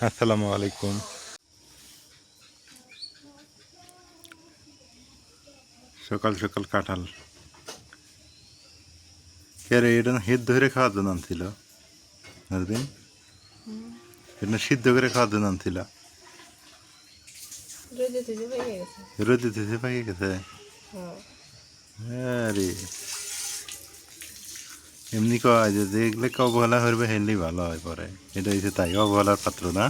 আসসালামু আলাইকুম। সকাল সকাল কাঁঠাল কে রে? এটা না হেদ ধরে খাওয়ার জন্য আনছিল নাজবিন, এটা সিদ্ধ করে খাওয়ার জন্য আনছিল। রোদে দিতে পাকিয়ে গেছে। আরে এমনি কয় যে যেগুলো অবহেলা করবে হেললেই ভালো হয় পরে। এটা হয়েছে তাই অবহেলার পাত্র না,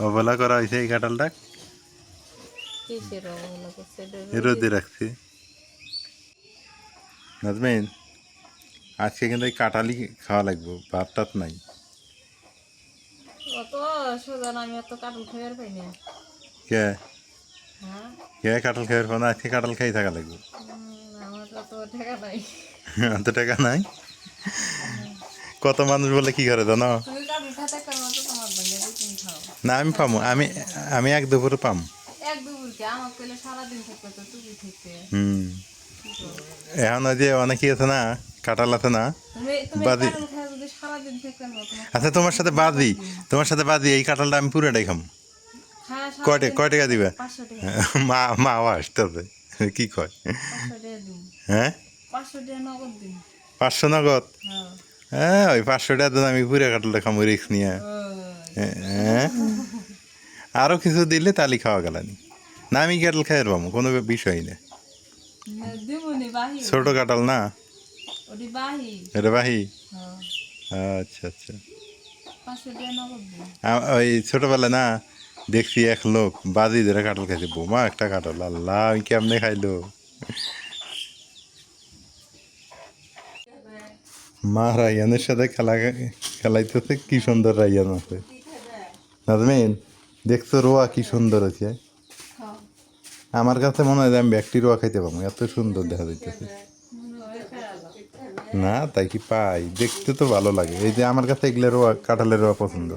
অবহেলা করা হয়েছে এই কাঁঠালটা রোদে রাখছি। নাজমিন, আজকে কিন্তু এই কাঁঠালই খাওয়া লাগবে, ভাত টাত নাই। অত সোজা না, আমি অত কাটল খাইবার পাই না। কে হ্যাঁ, কে কাঁঠাল খাইবার পাবো না? আজকে কাঁঠাল খাই থাকা লাগবে। আমার অত টাকা নাই। অত টাকা নাই। কত মানুষ বলে কি করে জানো? তুমি কাটল খাইতে পারো তো, তোমার ভাগ্যে তুমি খাও। না আমি পামো, আমি এক দুপুরে পাম। এক দুপুরকে আমার কইলে সারাদিন থাকবে তো, তুমি থেকে এখন ওই যে অনেকেই আছে না, কাঁঠাল আছে না তুমি তুমি বাদি। কাটল খাই যদি সারাদিন থাকবে না, তোমার আচ্ছা তোমার সাথে বাদি, তোমার সাথে বাদি এই কাঁঠালটা আমি পুরোটাই খাম। কয় টাকা দিবে? 500 টাকা। মাও আসতেছে, কি কয়? 500 টাকা দিন। হ্যাঁ 500 টাকা নগদ দিন। 500 নগদ? হ্যাঁ, হ্যাঁ ওই 500 টাকা দেন, আমি পুরো কাঁঠালটা খামো রিক্স নিয়ে। হ্যাঁ আরও কিছু দিলে তালি খাওয়া গেলানি না, আমি কাঁঠাল খাই পাবো, কোনো বিষয় না। দিমুনি বাহি ছোট কাঁঠাল না ওটি বাহি। এটা বাহি? হ্যাঁ, আচ্ছা আচ্ছা। 500 টাকা নগদ দিন। ওই ছোটবেলায় না দেখছি এক লোক বাজি ধরে কাঁঠাল খাইছে, বোমা একটা কাঁঠাল, আল্লাহ আমি কেমনে খাইলো। মা রাইয়ানের সাথে খেলাইতেছে, কি সুন্দর রাইয়ান আছে। নাজমিন দেখছো রোয়া কি সুন্দর আছে? খাও। আমার কাছে মনে হয় যে আমি ব্যক্তি রোয়া খাইতে পারবো, এত সুন্দর দেখা যাইতেছে। না তাই কি পাই, দেখতে তো ভালো লাগে। এই যে আমার কাছে এগুলো রোয়া, কাঁঠালের রোয়া পছন্দ।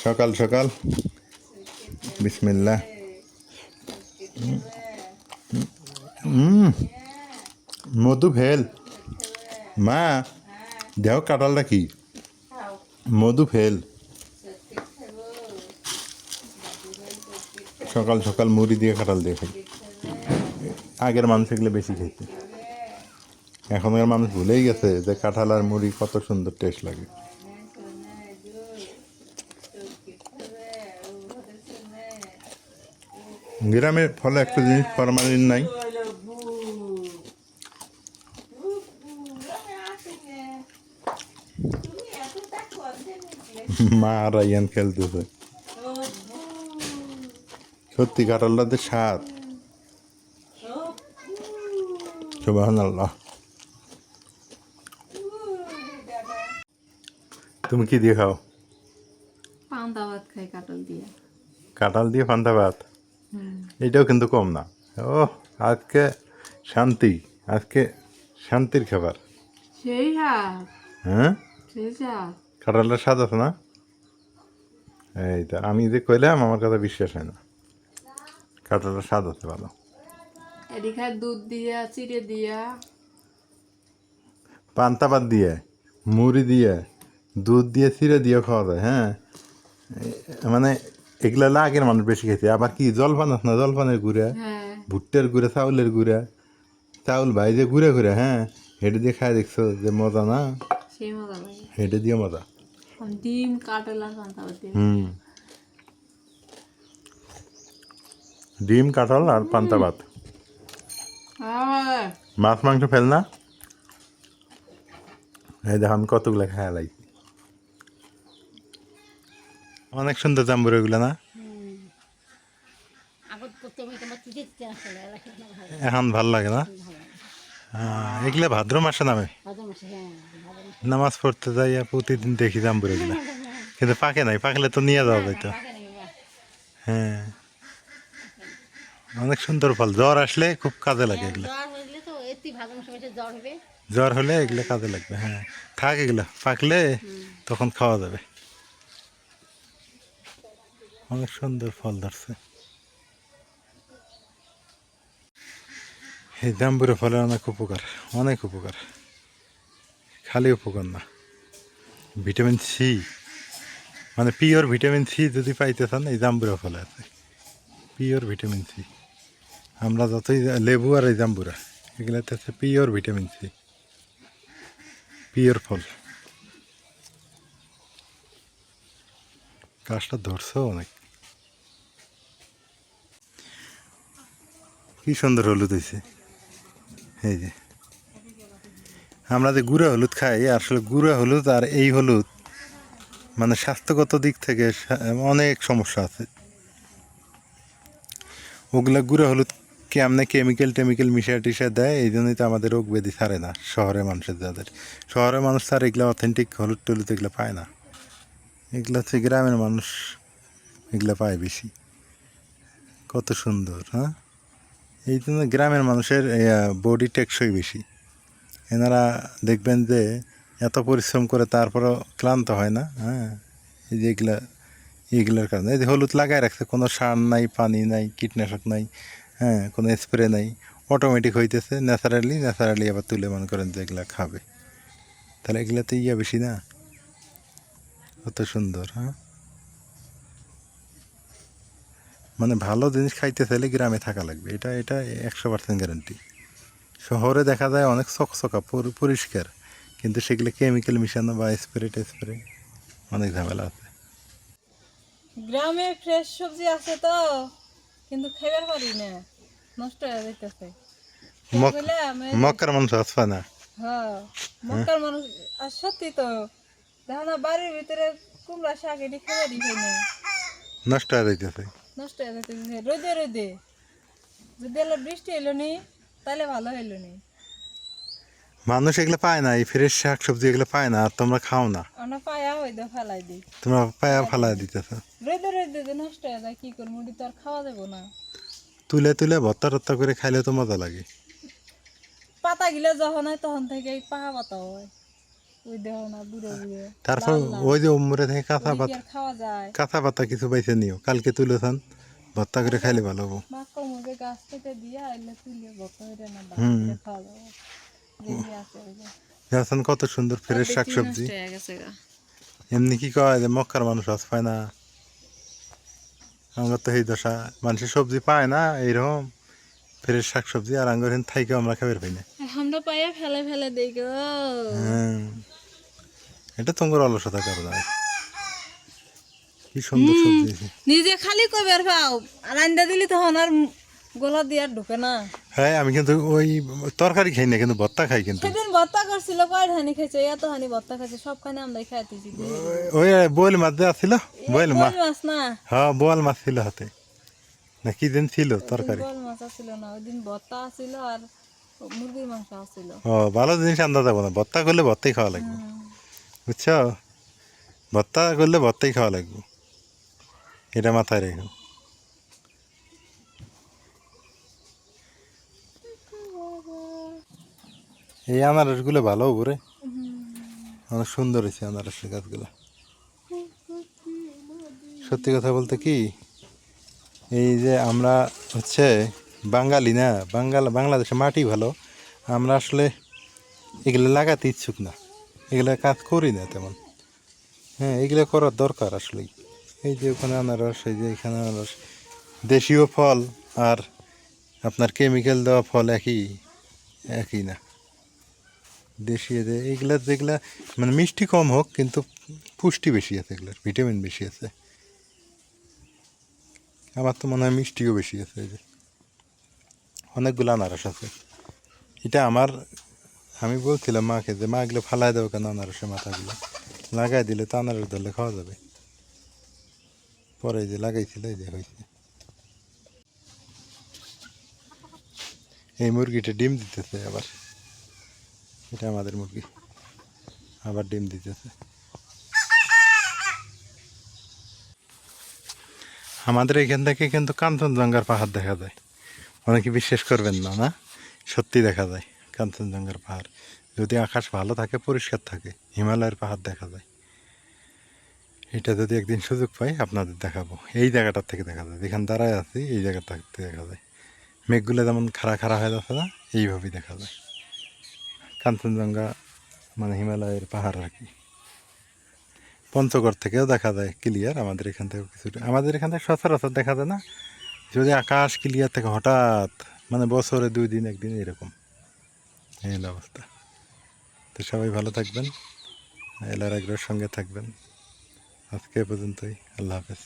সকাল সকাল বিসমিল্লাহ। মধু ফেল মা, দেহ কাঁঠালটা কি মধু ফেল। সকাল সকাল মুড়ি দিয়ে কাঁঠাল দিয়ে খাই। আগের মানুষ এগুলো বেশি খাইতে, এখনকার মানুষ ভুলেই গেছে যে কাঁঠাল আর মুড়ি কত সুন্দর টেস্ট লাগে। গ্রামের ফলে একটা জিনিস ফরমালিন নাই। মা আর রাইয়ান খেলতেছে। সত্যি কাঁঠালটাতে স্বাদ, সুবহানাল্লাহ। তুমি কি দিয়ে খাও? পান্তা ভাত খাই কাটল দিয়ে। কাঁঠাল দিয়ে পান্তা ভাত, এটাও কিন্তু কম না। ও আজকে শান্তি, আজকে শান্তির খাবার। সেই হাত, হ্যাঁ সেই হাত। কাঁঠালটার স্বাদ আছে না? এইটা আমি যে কইলাম আমার কথা বিশ্বাস হয় না, কাঁঠালটার স্বাদ আছে ভালো। এদিকে দুধ দিয়া, চিড়ে দিয়া, পান্তা ভাত দিয়ে, মুড়ি দিয়ে, দুধ দিয়ে, চিড়ে দিয়ে খাওয়া যায়। হ্যাঁ মানে এগুলা আগের মানুষ বেশি খেতে। আবার কি জলপান আছে না, জলপানের গুঁড়া, হ্যাঁ ভুট্টার গুঁড়া, চাউলের গুঁড়া, চাউল ভাই যে ঘুরে ঘুরে, হ্যাঁ হেঁটে দিয়ে খাই দেখছো যে মজা না, সেই মজা লাগে। হেঁটে দিয়ে মজা। ডিম কাটল আর পান্তা ভাত দিয়ে। ডিম কাঁঠাল আর পান্তা ভাত। মাছ মাংস ফেল না, এই দেখো আমি কতগুলো খাই লাগছি। অনেক সুন্দর জাম্বুরা এগুলো না, এখন ভাল লাগে না। এগুলো ভাদ্র মাসে নামে, নামাজ পড়তে যাই প্রতিদিন দেখি জাম্বুরা এগুলো, কিন্তু পাকে নাই, পাকলে তো নিয়ে যাওয়া যাইতো। হ্যাঁ অনেক সুন্দর ফল, জ্বর আসলে খুব কাজে লাগে এগুলো। জ্বর হলে এগুলো কাজে লাগবে। হ্যাঁ থাক, এগুলো পাকলে তখন খাওয়া যাবে। অনেক সুন্দর ফল ধরছে। এই জাম্বুরা ফলের অনেক উপকার, অনেক উপকার, খালি উপকার না, ভিটামিন সি মানে পিওর ভিটামিন সি যদি পাইতে চান এই জাম্বুরা ফলে আছে পিওর ভিটামিন সি। আমরা যতই লেবু আর এই জাম্বুরা এগুলোতে আছে পিওর ভিটামিন সি, পিওর ফল। গাছটা ধরছেও অনেক, কি সুন্দর হলুদ হয়েছে। এই যে আমরা যে গুঁড়া হলুদ খাই, আসলে গুঁড়া হলুদ আর এই হলুদ মানে স্বাস্থ্যগত দিক থেকে অনেক সমস্যা আছে। ওগুলা গুঁড়া হলুদ কেমনে কেমিক্যাল টেমিক্যাল মিশিয়ে টিশিয়ে দেয়, এই জন্যই তো আমাদের রোগ ব্যাধি ছাড়ে না। শহরের মানুষের যাদের, শহরের মানুষ ছাড়া এগুলো অথেন্টিক হলুদ টলুদ এগুলো পায় না। এগুলো হচ্ছে গ্রামের মানুষ এগুলো পায় বেশি। কত সুন্দর, হ্যাঁ। এই জন্য গ্রামের মানুষের বডি টেকসই বেশি। এনারা দেখবেন যে এত পরিশ্রম করে তারপরও ক্লান্ত হয় না, হ্যাঁ। এই যে এইগুলোর কারণে এই যে হলুদ লাগায় রাখছে, কোনো সার নাই, পানি নাই, কীটনাশক নাই, হ্যাঁ, কোনো স্প্রে নাই, অটোমেটিক হইতেছে ন্যাচারালি আবার তুলে মনে করেন যে এগুলা খাবে। তাহলে এগুলাতে বেশি না, কত সুন্দর, হ্যাঁ। মানে ভালো জিনিস খাইতে চাইলে গ্রামে থাকা লাগবে, এটা এটা 100% গ্যারান্টি। শহরে দেখা যায় অনেক চকচকা পরিষ্কার, কিন্তু সেগুলো কেমিক্যাল মিশানো বা স্প্রে টেস্প্রে অনেক ঝামেলা আছে। গ্রামে ফ্রেশ সবজি আছে তো, কিন্তু খাইবার পারি না, নষ্ট হয়ে যাইতেছে। মক্কার মানুষ আসবে না। হ্যাঁ, মক্কার মানুষ। আর সত্যি তো, দেখো না বাড়ির ভিতরে কুমড়া শাক এটি খাইবারই খাই না, নষ্ট হয়ে যাইতেছে। নষ্ট হয়ে যাইতেছে রোদে রোদে। যদি এলো বৃষ্টি এলো নি তাহলে ভালো হইলো নি। মানুষ এগুলো পায় না, এই ফ্রেশ শাক সবজি এগুলো পায় না, আর তোমরা খাও না। আমরা পায়া হইতে ফেলাই দিই, তোমরা পায়া ফালাই দিতেছ। রোদে রোদে যে নষ্ট হয়ে যায়, কি করবো, মুড়ি তো আর খাওয়া যাবো না। তুলে তুলে ভর্তা টর্তা করে খাইলে তো মজা লাগে। পাতা গিলা যখন হয় তখন থেকে পাকা পাতা হয়, ওই দেহ না বুড়ো বুড়ো। তারপর ওই যে উমরে থেকে কাঁচা ওই কি পাতা, আর খাওয়া যায়? কাঁচা পাতা কিছু বাইছে নিও, কালকে তুলে থান ভর্তা করে খাইলে ভালো হবো। মাকড় মুখে গাছ থেকে দিয়া এলে তুলে ভর্তা হইলে না হুম। বাড়িতে খাওয়া যাবে। যেই আছে ওই যে। দেখছেন কত সুন্দর ফ্রেশ শাক সবজি। নষ্ট হয়ে গেছে গা। এমনি কি কয় যে মক্কার মানুষ আজ পায় না, আমরা তো এই দশা, মানুষের সবজি পায় না এইরকম ফ্রেশ শাক সবজি, আর আঙ্গুর থাইকে আমরা খাবার পাই না। আমরা পাইয়া ফেলে ফেলে দেই গো। হ্যাঁ, এটা তোমার অলসতা কারণ। কি সুন্দর সবজি। নিজে খালি কইবার পাও, আর আন্দা দিলি তখন আর গলা দিয়ে আর ঢুকে না। হ্যাঁ, আমি কিন্তু ওই তরকারি খাই না, কিন্তু ভর্তা খাই। কিন্তু সেদিন ভর্তা করছিল, কয় হানি খাইছে, এত হানি ভর্তা খাইছে, সব খানি আমরাই খাইতেছি। ওই বইল মাছ যে আছিল, বইল মাছ, মাছ না, হ্যাঁ বোয়াল মাছ ছিল হাতে, না কি দিন ছিল তরকারি। বোয়াল মাছ আছিল না, ওই দিন ভর্তা আছিল আর মুরগির মাংস আছিল। ও ভালো জিনিস আনতে যাবো না, ভর্তা করলে ভর্তাই খাওয়া লাগবে, বুঝছো। ভর্তা করলে ভর্তাই খাওয়া লাগবে, এটা মাথায় রেখো। এই আনারসগুলো ভালো উপরে, অনেক সুন্দর হয়েছে আনারসের গাছগুলো। সত্যি কথা বলতে কি, এই যে আমরা হচ্ছে বাঙালি না, বাংলাদেশে মাটি ভালো, আমরা আসলে এগুলো লাগাতে ইচ্ছুক না, এগুলো কাজ করি না তেমন। হ্যাঁ, এগুলো করার দরকার আসলেই। এই যে ওখানে আনারস, এই যে এখানে আনারস, দেশীয় ফল আর আপনার কেমিক্যাল দেওয়া ফল একই একই না। দেশি এইগুলা যেগুলা মানে মিষ্টি কম হোক, কিন্তু পুষ্টি বেশি আছে, এগুলোর ভিটামিন বেশি আছে। আমার তো মনে হয় মিষ্টিও বেশি আছে। এই যে অনেকগুলো আনারস আছে, এটা আমার, আমি বলছিলাম মাকে যে মা এগুলো ফালাই দেবো কেন, আনারসের মাথাগুলো লাগাই দিলে তো আনারস ধরলে খাওয়া যাবে। পরে যে লাগাইছিল এই যে হয়েছে। এই মুরগিটা ডিম দিতেছে আবার, এটা আমাদের মুরগি, আবার ডিম দিতেছে। আমাদের এখান থেকে কিন্তু কাঞ্চনজঙ্ঘার পাহাড় দেখা যায়, অনেকে বিশ্বাস করবেন না, না সত্যি দেখা যায় কাঞ্চনজঙ্ঘার পাহাড়, যদি আকাশ ভালো থাকে, পরিষ্কার থাকে, হিমালয়ের পাহাড় দেখা যায়। এটা যদি একদিন সুযোগ পাই আপনাদের দেখাবো। এই জায়গাটার থেকে দেখা যায়, যেখানে দাঁড়ায় আছি এই জায়গাটা থেকে দেখা যায়। মেঘগুলো যেমন খাড়া খাড়া হয়ে যাচ্ছে না, এইভাবেই দেখা যায় কাঞ্চনজঙ্ঘা, মানে হিমালয়ের পাহাড় আর কি। পঞ্চগড় থেকেও দেখা যায় ক্লিয়ার, আমাদের এখান থেকে কিছুটা, আমাদের এখান থেকে সচরাচর দেখা যায় না। যদি আকাশ ক্লিয়ার থাকে হঠাৎ, মানে বছরে 2 দিন 1 দিন এরকম, এই হলো অবস্থা। তো সবাই ভালো থাকবেন, এলার আগ্রহের সঙ্গে থাকবেন। আজকে এ পর্যন্তই, আল্লাহ হাফেজ।